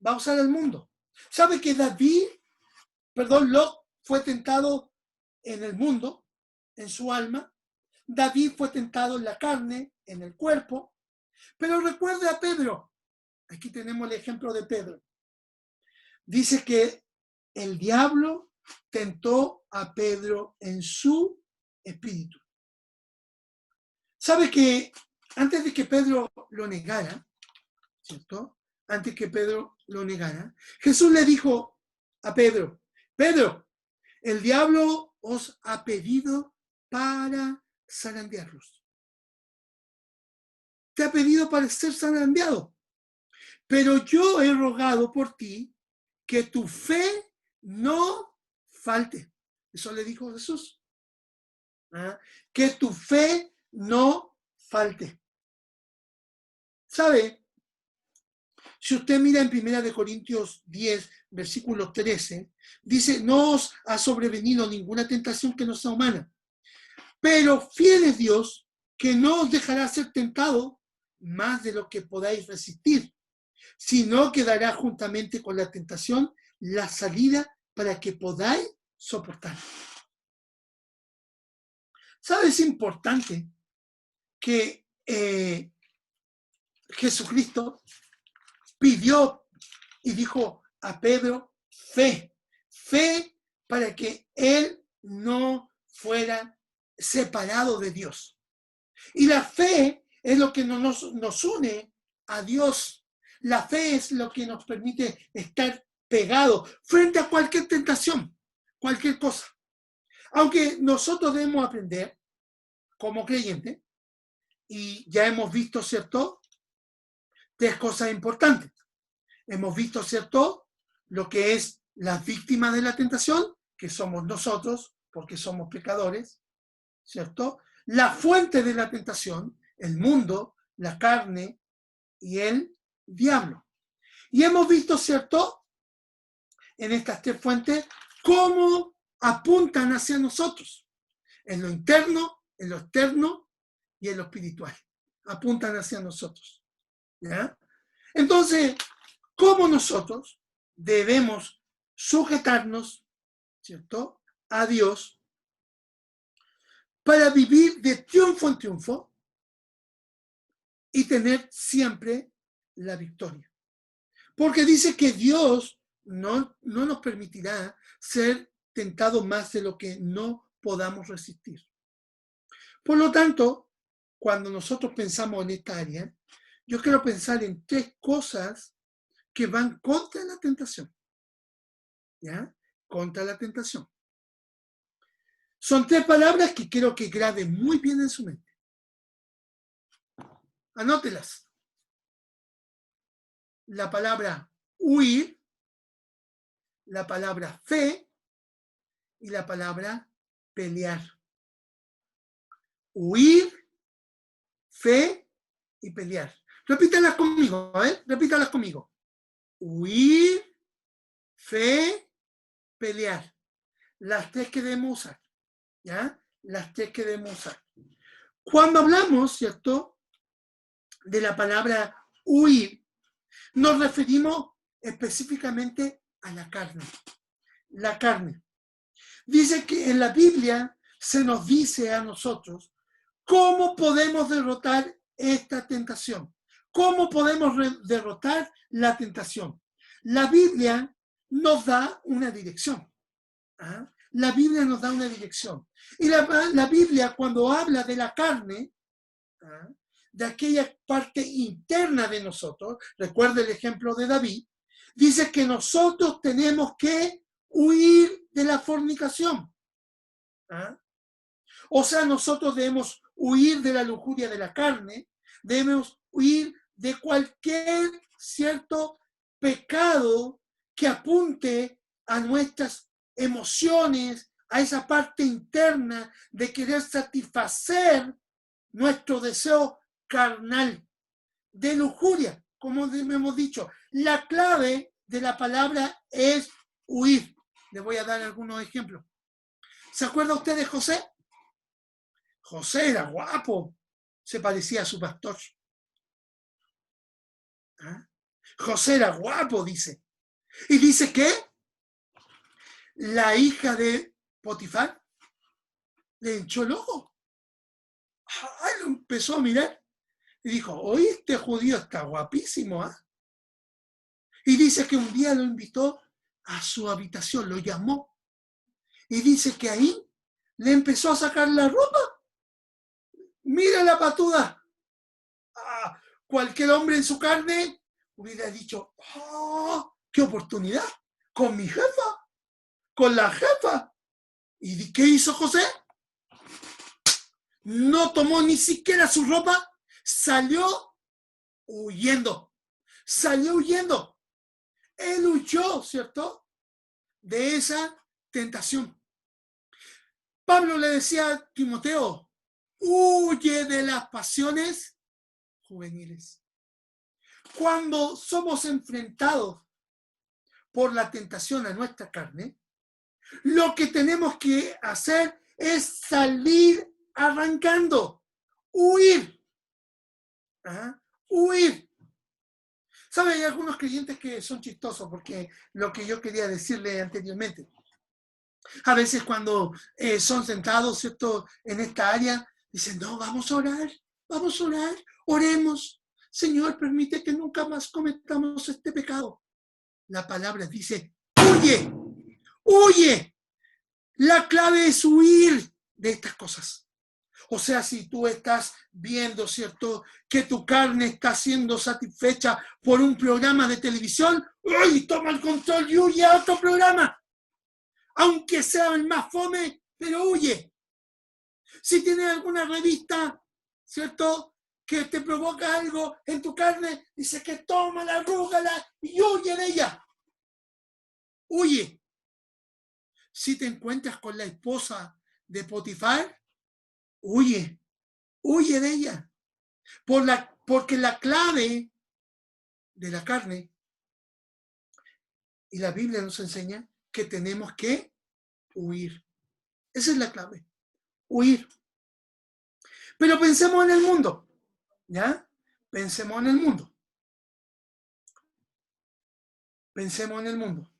A: Va a usar el mundo. ¿Sabe que Lot fue tentado en el mundo, en su alma? David fue tentado en la carne, en el cuerpo. Pero recuerde a Pedro. Aquí tenemos el ejemplo de Pedro. Dice que el diablo tentó a Pedro en su espíritu. ¿Sabe que antes de que Pedro lo negara, ¿cierto? Antes que Pedro lo negara, Jesús le dijo a Pedro, Pedro, el diablo os ha pedido para zarandearlos. Te ha pedido para ser zarandeado. Pero yo he rogado por ti que tu fe no falte. Eso le dijo Jesús. ¿Ah? Que tu fe no falte. ¿Sabe? Si usted mira en 1 Corintios 10, versículo 13, dice, no os ha sobrevenido ninguna tentación que no sea humana, pero fiel es Dios, que no os dejará ser tentado más de lo que podáis resistir, sino que dará juntamente con la tentación la salida para que podáis soportar. ¿Sabe? Es importante que Jesucristo pidió y dijo a Pedro fe para que él no fuera separado de Dios. Y la fe es lo que nos une a Dios. La fe es lo que nos permite estar pegados frente a cualquier tentación, cualquier cosa. Aunque nosotros debemos aprender como creyentes, y ya hemos visto, ¿cierto?, 3 cosas importantes. Hemos visto, ¿cierto?, lo que es las víctimas de la tentación, que somos nosotros, porque somos pecadores, ¿cierto? La fuente de la tentación, el mundo, la carne y el diablo. Y hemos visto, ¿cierto?, en estas 3 fuentes, cómo apuntan hacia nosotros, en lo interno, en lo externo y en lo espiritual. Apuntan hacia nosotros. ¿Ya? Entonces, ¿cómo nosotros debemos sujetarnos, ¿cierto?, a Dios para vivir de triunfo en triunfo y tener siempre la victoria? Porque dice que Dios no nos permitirá ser tentados más de lo que no podamos resistir. Por lo tanto, cuando nosotros pensamos en esta área, yo quiero pensar en 3 cosas que van contra la tentación. ¿Ya? Contra la tentación. Son 3 palabras que quiero que grabe muy bien en su mente. Anótelas. La palabra huir, la palabra fe y la palabra pelear. Huir, fe y pelear. Repítalas conmigo, repítalas conmigo. Huir, fe, pelear. Las 3 que debemos usar. ¿Ya? Las 3 que debemos usar. Cuando hablamos, ¿cierto?, de la palabra huir, nos referimos específicamente a la carne. La carne. Dice que en la Biblia se nos dice a nosotros cómo podemos derrotar esta tentación. ¿Cómo podemos derrotar la tentación? La Biblia nos da una dirección. ¿Ah? La Biblia nos da una dirección. Y la Biblia, cuando habla de la carne, ¿ah?, de aquella parte interna de nosotros, recuerda el ejemplo de David, dice que nosotros tenemos que huir de la fornicación. ¿Ah? O sea, nosotros debemos huir de la lujuria de la carne, debemos huir de cualquier cierto pecado que apunte a nuestras emociones, a esa parte interna de querer satisfacer nuestro deseo carnal, de lujuria, como hemos dicho. La clave de la palabra es huir. Les voy a dar algunos ejemplos. ¿Se acuerda usted de José? José era guapo, se parecía a su pastor. ¿Ah? José era guapo, dice. Y dice que la hija de Potifar le hinchó el ojo. Lo empezó a mirar y dijo, oye, este judío está guapísimo, ¿eh? Y dice que un día lo invitó a su habitación, lo llamó. Y dice que ahí le empezó a sacar la ropa. Mira la patuda. Cualquier hombre en su carne hubiera dicho, oh, qué oportunidad, con mi jefa, con la jefa. ¿Y qué hizo José? No tomó ni siquiera su ropa, salió huyendo. salió huyendo. Él huyó, ¿cierto?, de esa tentación. Pablo le decía a Timoteo, huye de las pasiones juveniles. Cuando somos enfrentados por la tentación a nuestra carne, lo que tenemos que hacer es salir arrancando, huir. ¿Ah? Huir. ¿Sabe? Hay algunos creyentes que son chistosos porque lo que yo quería decirle anteriormente. A veces cuando son sentados, ¿cierto?, en esta área, dicen, no, vamos a orar, oremos. Señor, permite que nunca más cometamos este pecado. La palabra dice, huye, huye. La clave es huir de estas cosas. O sea, si tú estás viendo, ¿cierto?, que tu carne está siendo satisfecha por un programa de televisión, ¡ay! Toma el control y huye a otro programa. Aunque sea el más fome, pero huye. Si tienes alguna revista, ¿cierto?, que te provoca algo en tu carne, dice que tómala, arrúgala y huye de ella. Huye. Si te encuentras con la esposa de Potifar, huye de ella. Porque la clave de la carne, y la Biblia nos enseña que tenemos que huir. Esa es la clave, huir. Pero pensemos en el mundo, ¿ya? Pensemos en el mundo. Pensemos en el mundo.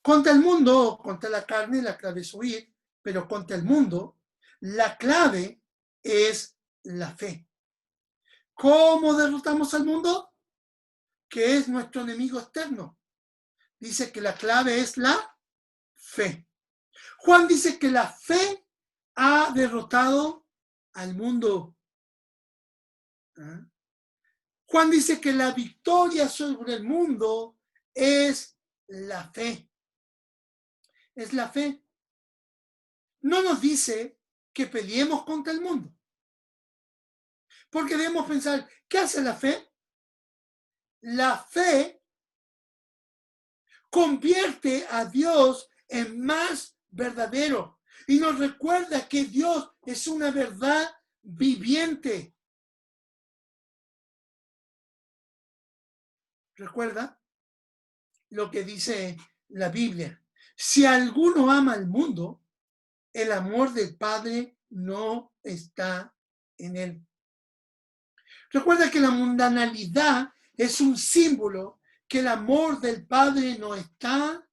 A: Contra el mundo, contra la carne, la clave es huir, pero contra el mundo, la clave es la fe. ¿Cómo derrotamos al mundo? Que es nuestro enemigo externo. Dice que la clave es la fe. Juan dice que la fe ha derrotado al mundo. ¿Ah? Juan dice que la victoria sobre el mundo es la fe. Es la fe. No nos dice que peleemos contra el mundo. Porque debemos pensar, ¿qué hace la fe? La fe convierte a Dios en más verdadero y nos recuerda que Dios es una verdad viviente. ¿Recuerda lo que dice la Biblia? Si alguno ama al mundo, el amor del Padre no está en él. Recuerda que la mundanalidad es un símbolo que el amor del Padre no está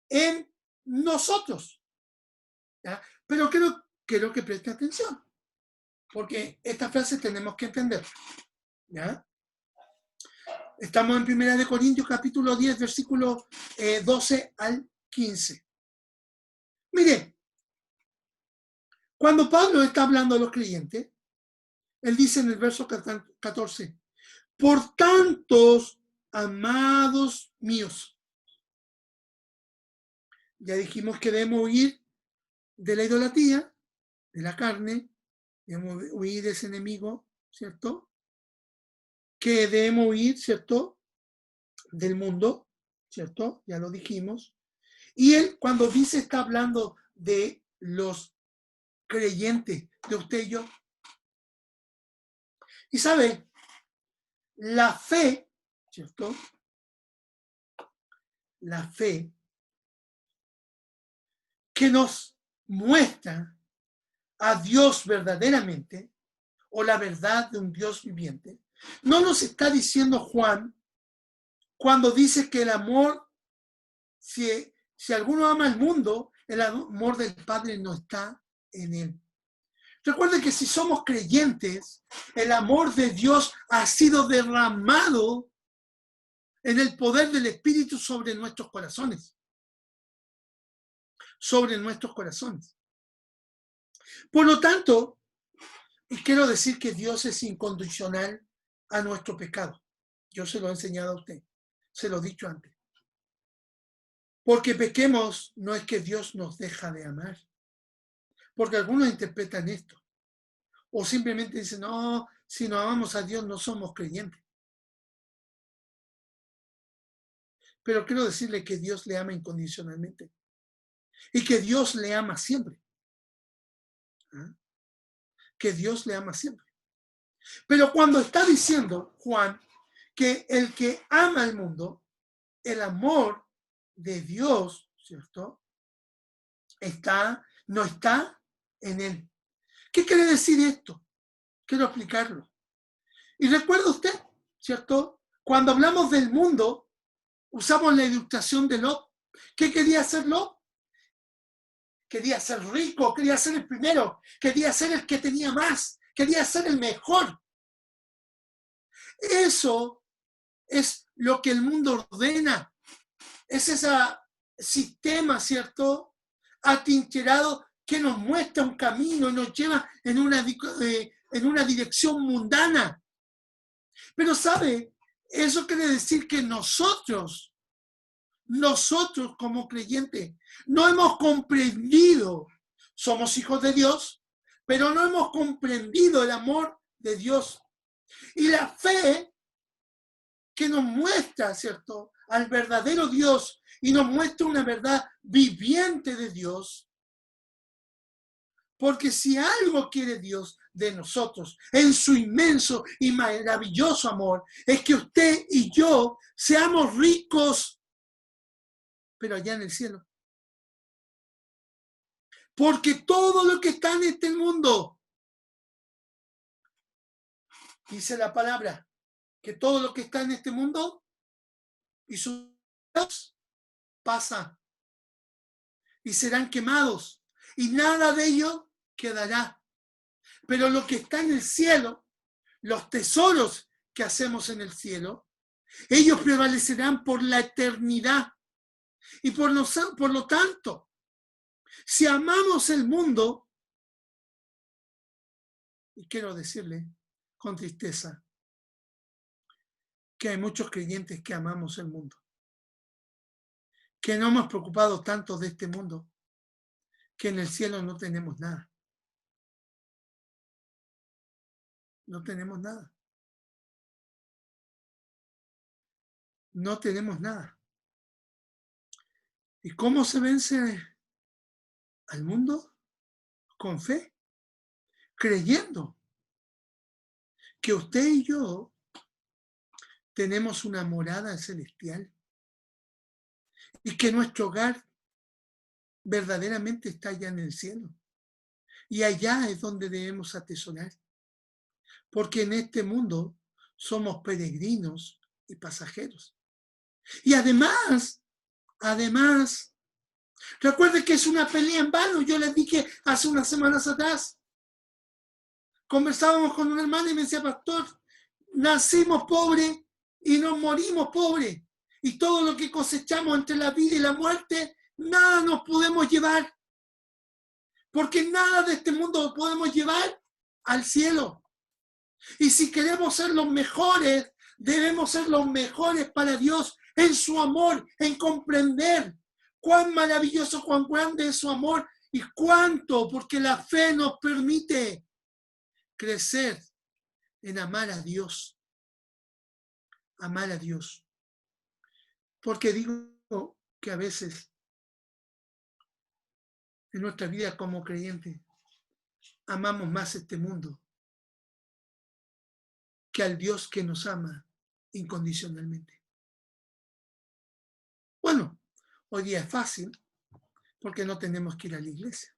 A: en nosotros. ¿Ya? Pero quiero que preste atención, porque esta frase tenemos que entender. ¿Ya? Estamos en 1 Corintios capítulo 10, versículo 12 al 15. Mire, cuando Pablo está hablando a los creyentes, él dice en el verso 14, por tantos amados míos. Ya dijimos que debemos huir de la idolatría, de la carne, debemos huir de ese enemigo, ¿cierto? Que debemos huir, ¿cierto?, del mundo, ¿cierto? Ya lo dijimos. Y él, cuando dice, está hablando de los creyentes, de usted y yo. Y sabe, la fe, ¿cierto? La fe que nos muestra a Dios verdaderamente, o la verdad de un Dios viviente, no nos está diciendo Juan cuando dice que el amor, si alguno ama al mundo, el amor del Padre no está en él. Recuerden que si somos creyentes, el amor de Dios ha sido derramado en el poder del Espíritu sobre nuestros corazones. Sobre nuestros corazones. Por lo tanto, y quiero decir que Dios es incondicional a nuestro pecado. Yo se lo he enseñado a usted. Se lo he dicho antes. Porque pequemos no es que Dios nos deja de amar. Porque algunos interpretan esto. O simplemente dicen, no, si no amamos a Dios no somos creyentes. Pero quiero decirle que Dios le ama incondicionalmente y que Dios le ama siempre. ¿Ah? Que Dios le ama siempre. Pero cuando está diciendo Juan que el que ama al mundo, el amor de Dios, ¿cierto? No está en él. ¿Qué quiere decir esto? Quiero explicarlo. Y recuerda usted, ¿cierto? Cuando hablamos del mundo, usamos la ilustración de Lot. ¿Qué quería hacer Lot? Quería ser rico, quería ser el primero, quería ser el que tenía más, quería ser el mejor. Eso es lo que el mundo ordena. Es ese sistema, ¿cierto? Atrincherado que nos muestra un camino y nos lleva en una dirección mundana. Pero, ¿sabe? Eso quiere decir que nosotros como creyentes, no hemos comprendido, somos hijos de Dios, pero no hemos comprendido el amor de Dios. Y la fe que nos muestra, ¿cierto?, al verdadero Dios y nos muestra una verdad viviente de Dios. Porque si algo quiere Dios de nosotros, en su inmenso y maravilloso amor, es que usted y yo seamos ricos, pero allá en el cielo. Porque todo lo que está en este mundo, dice la palabra, que todo lo que está en este mundo y sus pasa y serán quemados y nada de ello quedará. Pero lo que está en el cielo, los tesoros que hacemos en el cielo, ellos prevalecerán por la eternidad. Y por lo tanto, si amamos el mundo, y quiero decirle con tristeza que hay muchos creyentes que amamos el mundo, que no hemos preocupado tanto de este mundo, que en el cielo no tenemos nada. No tenemos nada. No tenemos nada. ¿Y cómo se vence al mundo? Con fe, creyendo que usted y yo tenemos una morada celestial y que nuestro hogar verdaderamente está allá en el cielo. Y allá es donde debemos atesorar. Porque en este mundo somos peregrinos y pasajeros. Y además, recuerde que es una pelea en vano. Yo les dije hace unas semanas atrás. Conversábamos con un hermano y me decía, pastor, nacimos pobres y nos morimos pobres. Y todo lo que cosechamos entre la vida y la muerte, nada nos podemos llevar. Porque nada de este mundo lo podemos llevar al cielo. Y si queremos ser los mejores, debemos ser los mejores para Dios en su amor, en comprender cuán maravilloso, cuán grande es su amor y cuánto, porque la fe nos permite crecer en amar a Dios. Amar a Dios. Porque digo que a veces en nuestra vida como creyentes amamos más este mundo que al Dios que nos ama incondicionalmente. Bueno, hoy día es fácil porque no tenemos que ir a la iglesia.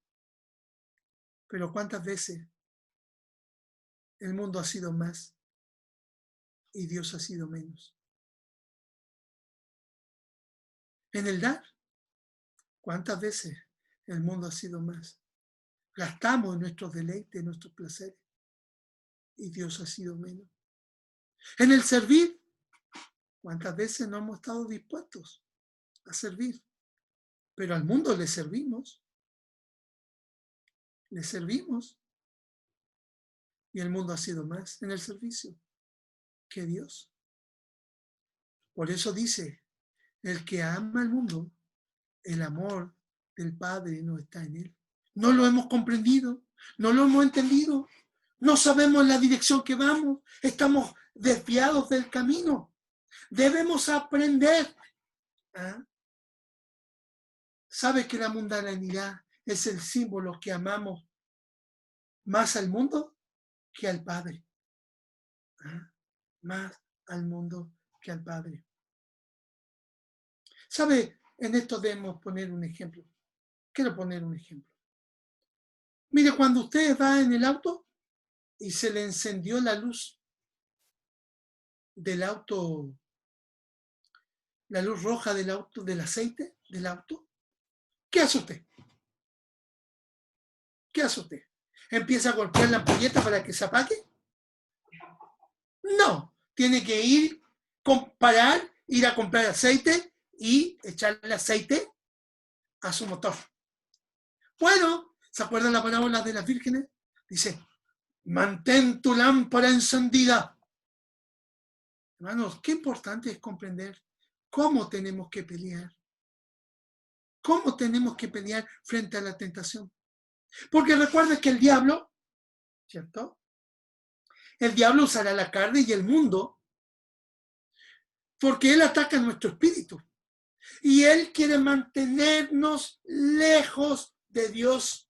A: Pero ¿cuántas veces el mundo ha sido más y Dios ha sido menos? En el dar, ¿cuántas veces el mundo ha sido más? Gastamos nuestros deleites, nuestros placeres y Dios ha sido menos. En el servir, ¿cuántas veces no hemos estado dispuestos a servir? Pero al mundo le servimos. Le servimos. Y el mundo ha sido más en el servicio que Dios. Por eso dice, el que ama al mundo, el amor del Padre no está en él. No lo hemos comprendido, no lo hemos entendido, no sabemos la dirección que vamos, estamos desviados del camino. Debemos aprender ¿Ah? ¿Sabe que la mundanalidad es el símbolo que amamos más al mundo que al Padre? ¿Ah? Más al mundo que al Padre. ¿Sabe? En esto debemos poner un ejemplo. Quiero poner un ejemplo. Mire, cuando usted va en el auto y se le encendió la luz del auto, la luz roja del auto, del aceite del auto, ¿qué hace usted? ¿Qué hace usted? ¿Empieza a golpear la ampolleta para que se apague? No, tiene que ir a comprar aceite y echarle aceite a su motor. Bueno, ¿se acuerdan la parábola de las vírgenes? Dice, mantén tu lámpara encendida. Hermanos, qué importante es comprender cómo tenemos que pelear. ¿Cómo tenemos que pelear frente a la tentación? Porque recuerden que el diablo, ¿cierto? El diablo usará la carne y el mundo porque él ataca nuestro espíritu. Y él quiere mantenernos lejos de Dios.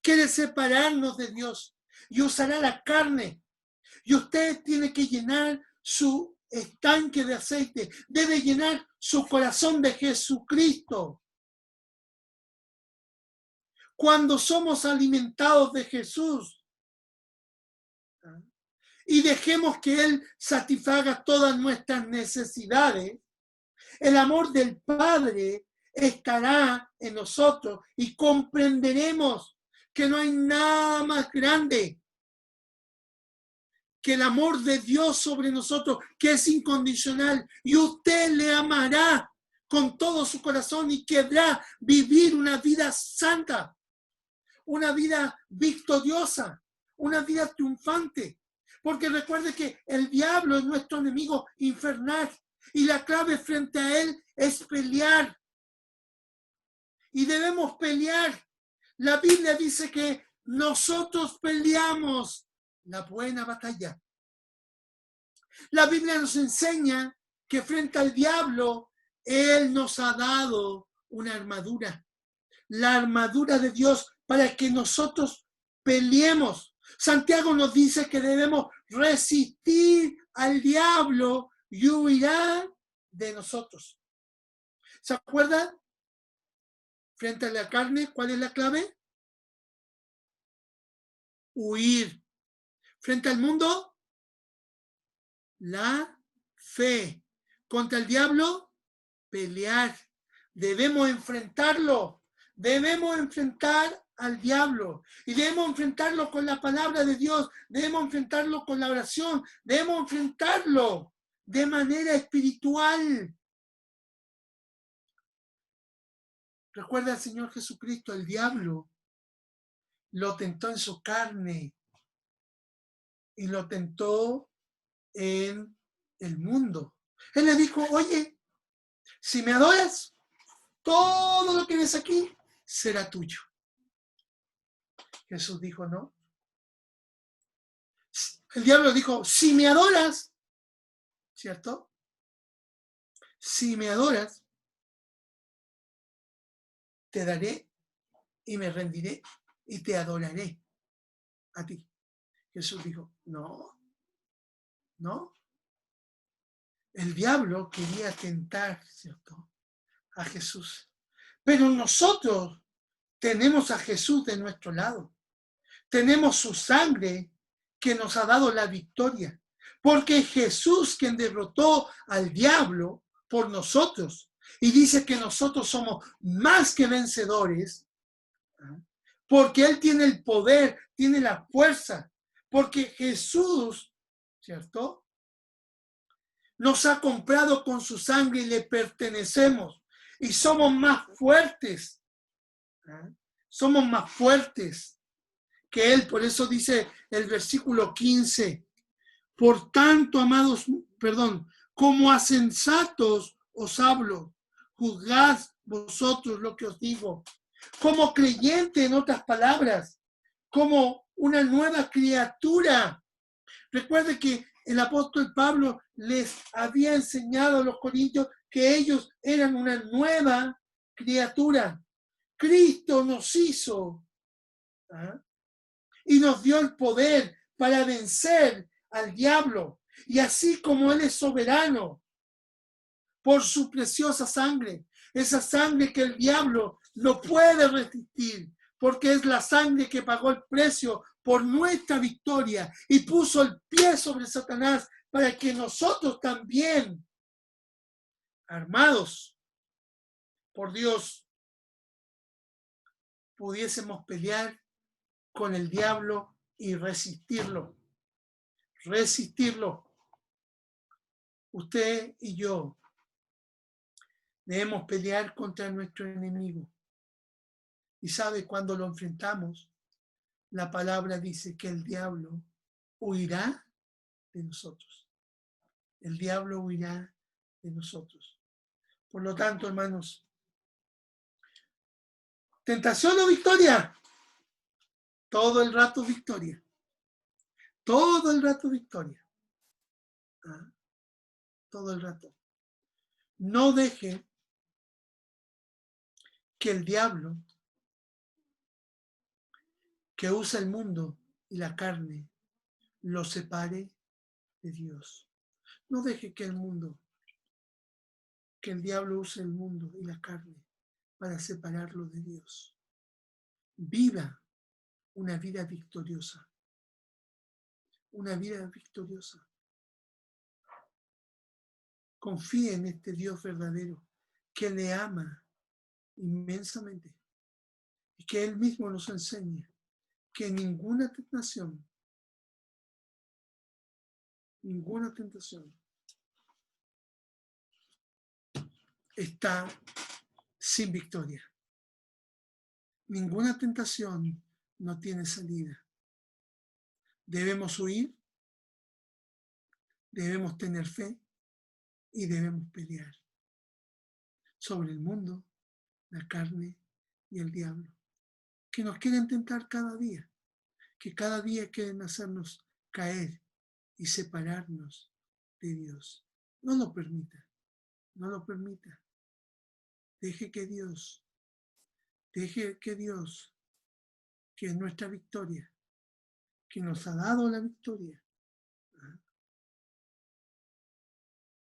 A: Quiere separarnos de Dios y usará la carne. Y usted tiene que llenar su estanque de aceite. Debe llenar su corazón de Jesucristo. Cuando somos alimentados de Jesús y dejemos que Él satisfaga todas nuestras necesidades, el amor del Padre estará en nosotros y comprenderemos que no hay nada más grande que el amor de Dios sobre nosotros, que es incondicional, y usted le amará con todo su corazón y querrá vivir una vida santa, una vida victoriosa, una vida triunfante. Porque recuerde que el diablo es nuestro enemigo infernal y la clave frente a él es pelear. Y debemos pelear. La Biblia dice que nosotros peleamos la buena batalla. La Biblia nos enseña que frente al diablo, Él nos ha dado una armadura. La armadura de Dios para que nosotros peleemos. Santiago nos dice que debemos resistir al diablo y huirá de nosotros. ¿Se acuerdan? Frente a la carne, ¿cuál es la clave? Huir. Frente al mundo, la fe. Contra el diablo, pelear. Debemos enfrentarlo. Debemos enfrentar al diablo. Y debemos enfrentarlo con la palabra de Dios. Debemos enfrentarlo con la oración. Debemos enfrentarlo de manera espiritual. Recuerda al Señor Jesucristo, el diablo lo tentó en su carne y lo tentó en el mundo. Él le dijo, oye, si me adoras, todo lo que ves aquí será tuyo. Jesús dijo, no. El diablo dijo, si me adoras, ¿cierto? Si me adoras, te daré y me rendiré y te adoraré a ti. Jesús dijo, no, no. El diablo quería tentar, ¿cierto?, a Jesús. Pero nosotros tenemos a Jesús de nuestro lado. Tenemos su sangre que nos ha dado la victoria. Porque Jesús quien derrotó al diablo por nosotros. Y dice que nosotros somos más que vencedores. Porque Él tiene el poder, tiene la fuerza. Porque Jesús, ¿cierto?, nos ha comprado con su sangre y le pertenecemos. Y somos más fuertes. Somos más fuertes que Él. Por eso dice el versículo 15. Por tanto, amados, como a sensatos os hablo. Juzgad vosotros lo que os digo. Como creyente, en otras palabras. Como una nueva criatura. Recuerde que el apóstol Pablo les había enseñado a los corintios que ellos eran una nueva criatura. Cristo nos hizo y nos dio el poder para vencer al diablo. Y así como Él es soberano por su preciosa sangre, esa sangre que el diablo no puede resistir, porque es la sangre que pagó el precio por nuestra victoria y puso el pie sobre Satanás para que nosotros también, armados por Dios, pudiésemos pelear con el diablo y resistirlo. Resistirlo. Usted y yo debemos pelear contra nuestro enemigo. Y sabe, cuando lo enfrentamos, la palabra dice que el diablo huirá de nosotros. El diablo huirá de nosotros. Por lo tanto, hermanos, ¿tentación o victoria? Todo el rato victoria. Todo el rato victoria. Todo el rato. No deje que el diablo, que usa el mundo y la carne, lo separe de Dios. No deje que el diablo use el mundo y la carne para separarlo de Dios. Viva una vida victoriosa. Una vida victoriosa. Confíe en este Dios verdadero que le ama inmensamente y que Él mismo nos enseña que ninguna tentación está sin victoria. Ninguna tentación no tiene salida. Debemos huir, debemos tener fe y debemos pelear sobre el mundo, la carne y el diablo, que nos quieren tentar cada día, que cada día quieren hacernos caer y separarnos de Dios. No lo permita, no lo permita. Deje que Dios, que es nuestra victoria, que nos ha dado la victoria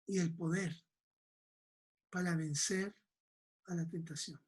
A: y el poder para vencer a la tentación.